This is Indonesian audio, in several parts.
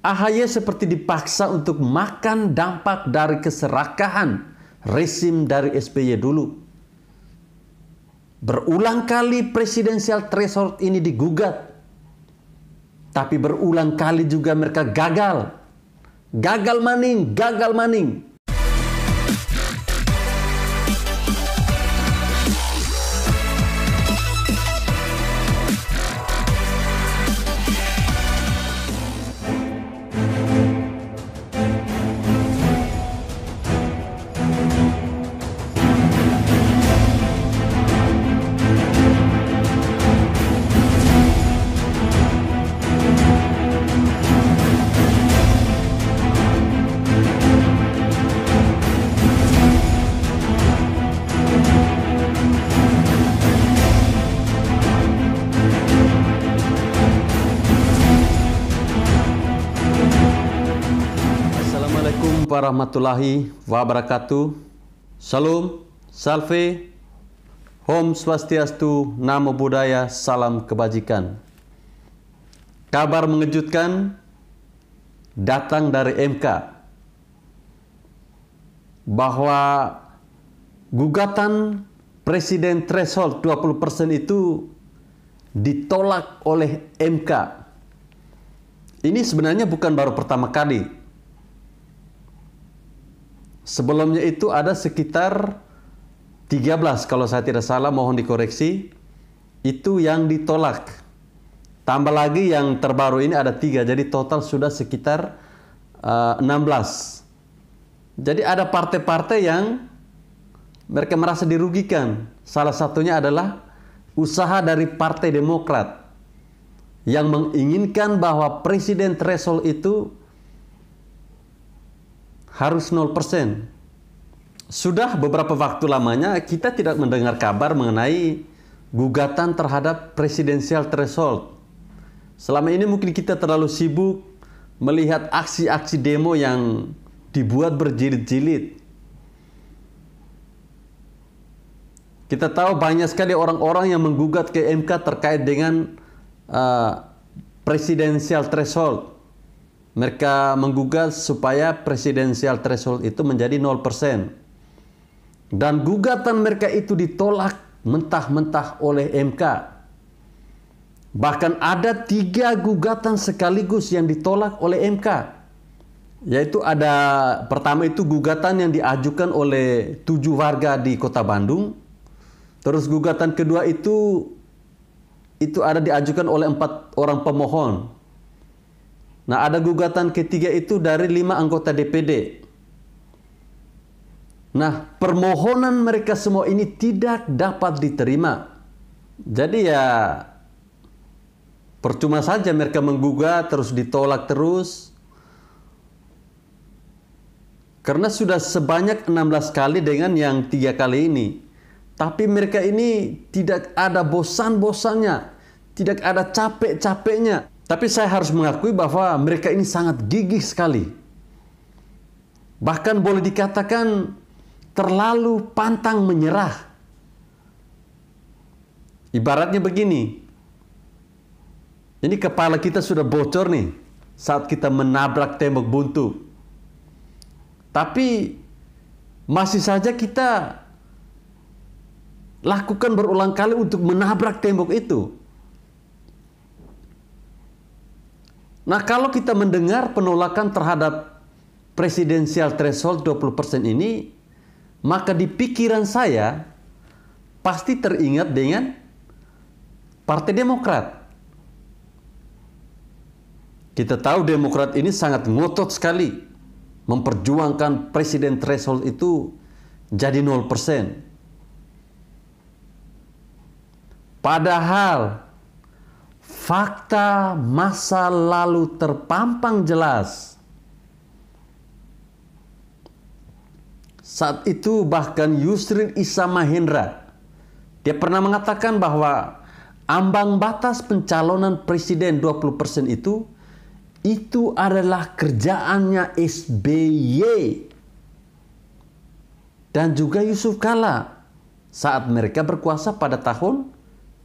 AHY seperti dipaksa untuk makan dampak dari keserakahan rezim dari SBY dulu. Berulang kali presidensial threshold ini digugat. Tapi berulang kali juga mereka gagal. Gagal maning, gagal maning. Assalamualaikum warahmatullahi wabarakatuh. Salam, salve, Om Swastiastu, Namo Buddhaya, salam kebajikan. Kabar mengejutkan datang dari MK bahwa gugatan Presiden threshold 20% itu ditolak oleh MK. Ini sebenarnya bukan baru pertama kali. Sebelumnya itu ada sekitar 13 kalau saya tidak salah, mohon dikoreksi, itu yang ditolak. Tambah lagi yang terbaru ini ada 3, jadi total sudah sekitar 16. Jadi ada partai-partai yang mereka merasa dirugikan. Salah satunya adalah usaha dari Partai Demokrat yang menginginkan bahwa presiden threshold itu harus 0%. Sudah beberapa waktu lamanya kita tidak mendengar kabar mengenai gugatan terhadap presidensial threshold. Selama ini mungkin kita terlalu sibuk melihat aksi-aksi demo yang dibuat berjilid-jilid. Kita tahu banyak sekali orang-orang yang menggugat ke MK terkait dengan presidensial threshold. Mereka menggugat supaya presidensial threshold itu menjadi 0%. Dan gugatan mereka itu ditolak mentah-mentah oleh MK. Bahkan ada 3 gugatan sekaligus yang ditolak oleh MK. Yaitu ada, pertama itu gugatan yang diajukan oleh 7 warga di Kota Bandung. Terus gugatan kedua itu ada diajukan oleh 4 orang pemohon. Nah, ada gugatan ketiga itu dari 5 anggota DPD. Nah, permohonan mereka semua ini tidak dapat diterima. Jadi ya percuma saja mereka menggugat terus ditolak terus. Karena sudah sebanyak 16 kali dengan yang 3 kali ini. Tapi mereka ini tidak ada bosan-bosannya, tidak ada capek-capeknya. Tapi saya harus mengakui bahwa mereka ini sangat gigih sekali. Bahkan boleh dikatakan terlalu pantang menyerah. Ibaratnya begini. Ini kepala kita sudah bocor nih saat kita menabrak tembok buntu. Tapi masih saja kita lakukan berulang kali untuk menabrak tembok itu. Nah, kalau kita mendengar penolakan terhadap presidensial threshold 20% ini, maka di pikiran saya pasti teringat dengan Partai Demokrat. Kita tahu Demokrat ini sangat ngotot sekali memperjuangkan presiden threshold itu jadi 0%. Padahal fakta masa lalu terpampang jelas. Saat itu bahkan Yusril Iza Mahendra, dia pernah mengatakan bahwa ambang batas pencalonan presiden 20% itu adalah kerjaannya SBY dan juga Yusuf Kala saat mereka berkuasa pada tahun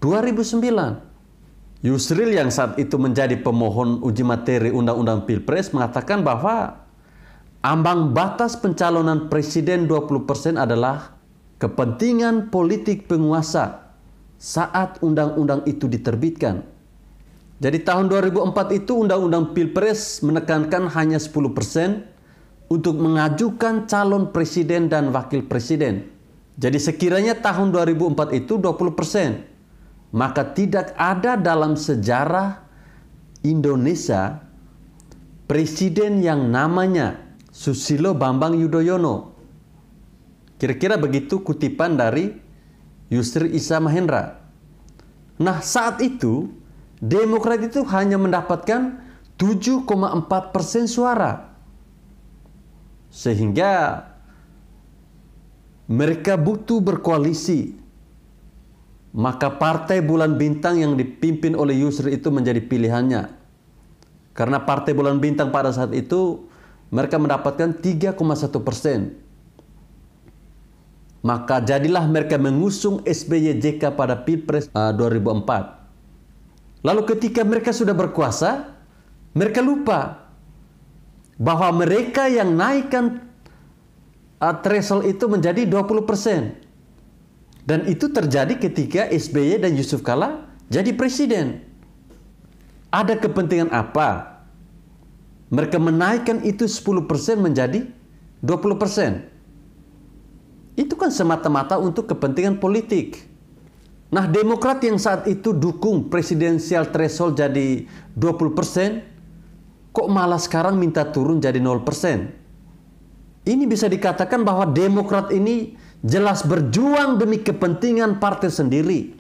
2009. Yusril yang saat itu menjadi pemohon uji materi Undang-Undang Pilpres mengatakan bahwa ambang batas pencalonan presiden 20% adalah kepentingan politik penguasa saat undang-undang itu diterbitkan. Jadi tahun 2004 itu Undang-Undang Pilpres menekankan hanya 10% untuk mengajukan calon presiden dan wakil presiden. Jadi sekiranya tahun 2004 itu 20%. Maka tidak ada dalam sejarah Indonesia presiden yang namanya Susilo Bambang Yudhoyono. Kira-kira begitu kutipan dari Yusril Iza Mahendra. Nah, saat itu Demokrat itu hanya mendapatkan 7,4% suara. Sehingga mereka butuh berkoalisi. Maka Partai Bulan Bintang yang dipimpin oleh Yusril itu menjadi pilihannya. Karena Partai Bulan Bintang pada saat itu mereka mendapatkan 3,1%. Maka jadilah mereka mengusung SBY JK pada Pilpres 2004. Lalu ketika mereka sudah berkuasa, mereka lupa bahwa mereka yang naikkan threshold itu menjadi 20%. Dan itu terjadi ketika SBY dan Yusuf Kala jadi presiden. Ada kepentingan apa? Mereka menaikkan itu 10% menjadi 20%. Itu kan semata-mata untuk kepentingan politik. Nah, Demokrat yang saat itu dukung presidensial threshold jadi 20%, kok malah sekarang minta turun jadi 0%? Ini bisa dikatakan bahwa Demokrat ini jelas berjuang demi kepentingan partai sendiri,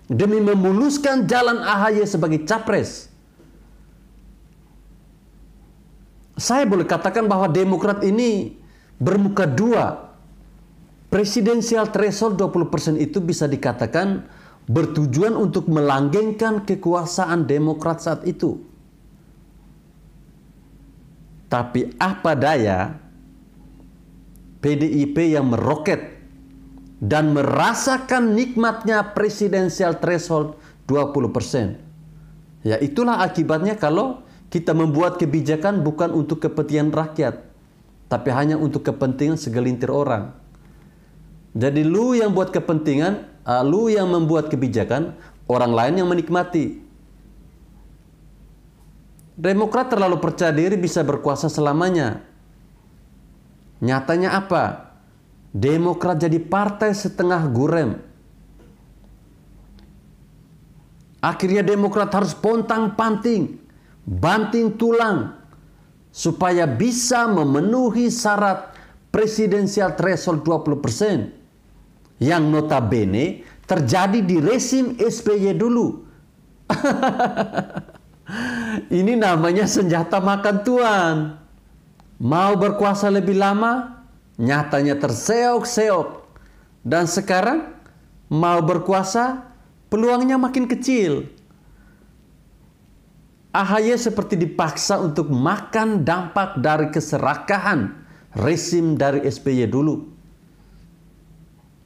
demi memuluskan jalan AHY sebagai capres. Saya boleh katakan bahwa Demokrat ini bermuka dua. Presidensial threshold 20% itu bisa dikatakan bertujuan untuk melanggengkan kekuasaan Demokrat saat itu. Tapi apa daya, PDIP yang meroket dan merasakan nikmatnya presidensial threshold 20%. Ya, itulah akibatnya kalau kita membuat kebijakan bukan untuk kepentingan rakyat, tapi hanya untuk kepentingan segelintir orang. Jadi lu yang buat kepentingan, lu yang membuat kebijakan, orang lain yang menikmati. Demokrat terlalu percaya diri bisa berkuasa selamanya. Nyatanya apa? Demokrat jadi partai setengah gurem. Akhirnya Demokrat harus pontang-panting, banting tulang, supaya bisa memenuhi syarat presidensial threshold 20%. Yang notabene terjadi di rezim SBY dulu. Ini namanya senjata makan tuan. Mau berkuasa lebih lama, nyatanya terseok-seok. Dan sekarang mau berkuasa, peluangnya makin kecil. AHY seperti dipaksa untuk makan dampak dari keserakahan rezim dari SBY dulu.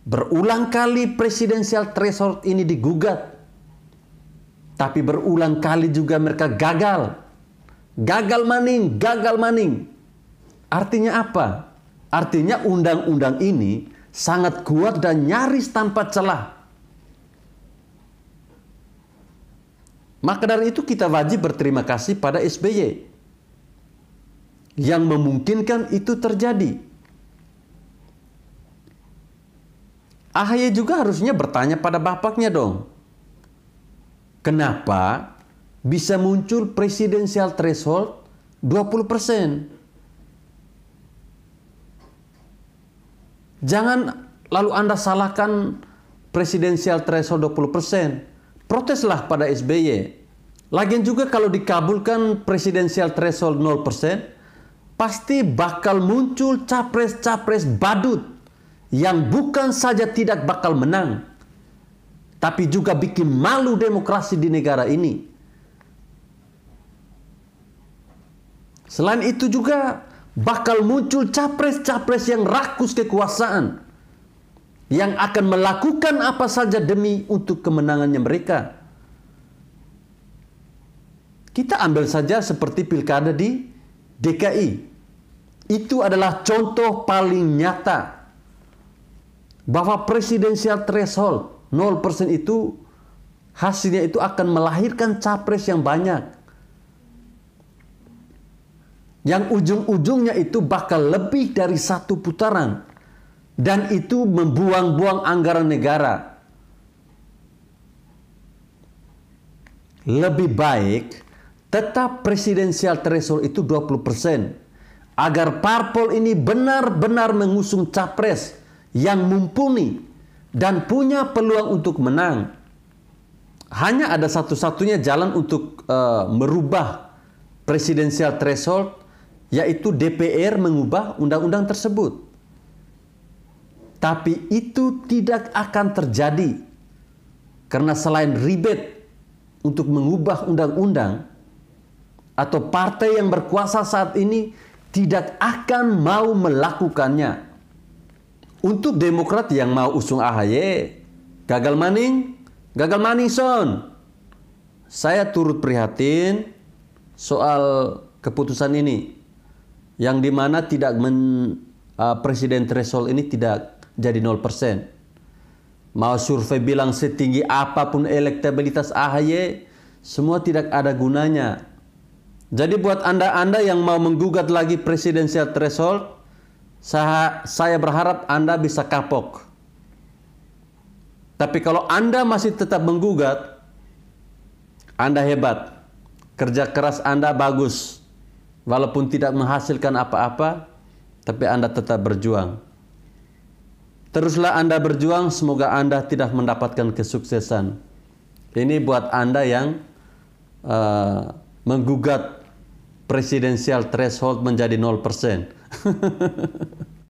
Berulang kali presidensial threshold ini digugat. Tapi berulang kali juga mereka gagal. Gagal maning, gagal maning. Artinya apa? Artinya undang-undang ini sangat kuat dan nyaris tanpa celah. Maka dari itu kita wajib berterima kasih pada SBY yang memungkinkan itu terjadi. AHY juga harusnya bertanya pada bapaknya dong. Kenapa bisa muncul presidensial threshold 20%? Jangan lalu Anda salahkan presidensial threshold 20%. Proteslah pada SBY. Lagian juga kalau dikabulkan presidensial threshold 0%, pasti bakal muncul capres-capres badut yang bukan saja tidak bakal menang, tapi juga bikin malu demokrasi di negara ini. Selain itu juga bakal muncul capres-capres yang rakus kekuasaan, yang akan melakukan apa saja demi untuk kemenangannya mereka. Kita ambil saja seperti pilkada di DKI. Itu adalah contoh paling nyata bahwa presidensial threshold 0% itu hasilnya itu akan melahirkan capres yang banyak. Yang ujung-ujungnya itu bakal lebih dari satu putaran. Dan itu membuang-buang anggaran negara. Lebih baik tetap presidensial threshold itu 20%. Agar parpol ini benar-benar mengusung capres yang mumpuni dan punya peluang untuk menang. Hanya ada satu-satunya jalan untuk merubah presidensial threshold, yaitu DPR mengubah undang-undang tersebut. Tapi itu tidak akan terjadi. Karena selain ribet untuk mengubah undang-undang, atau partai yang berkuasa saat ini tidak akan mau melakukannya. Untuk Demokrat yang mau usung AHY, gagal maning son. Saya turut prihatin soal keputusan ini, yang dimana presiden threshold ini tidak jadi 0%. Mau survei bilang setinggi apapun elektabilitas AHY, semua tidak ada gunanya. Jadi buat Anda yang mau menggugat lagi presidensial threshold, saya berharap Anda bisa kapok. Tapi kalau Anda masih tetap menggugat, Anda hebat. Kerja keras Anda bagus. Walaupun tidak menghasilkan apa-apa, tapi Anda tetap berjuang. Teruslah Anda berjuang, semoga Anda tidak mendapatkan kesuksesan. Ini buat Anda yang menggugat presidensial threshold menjadi 0%.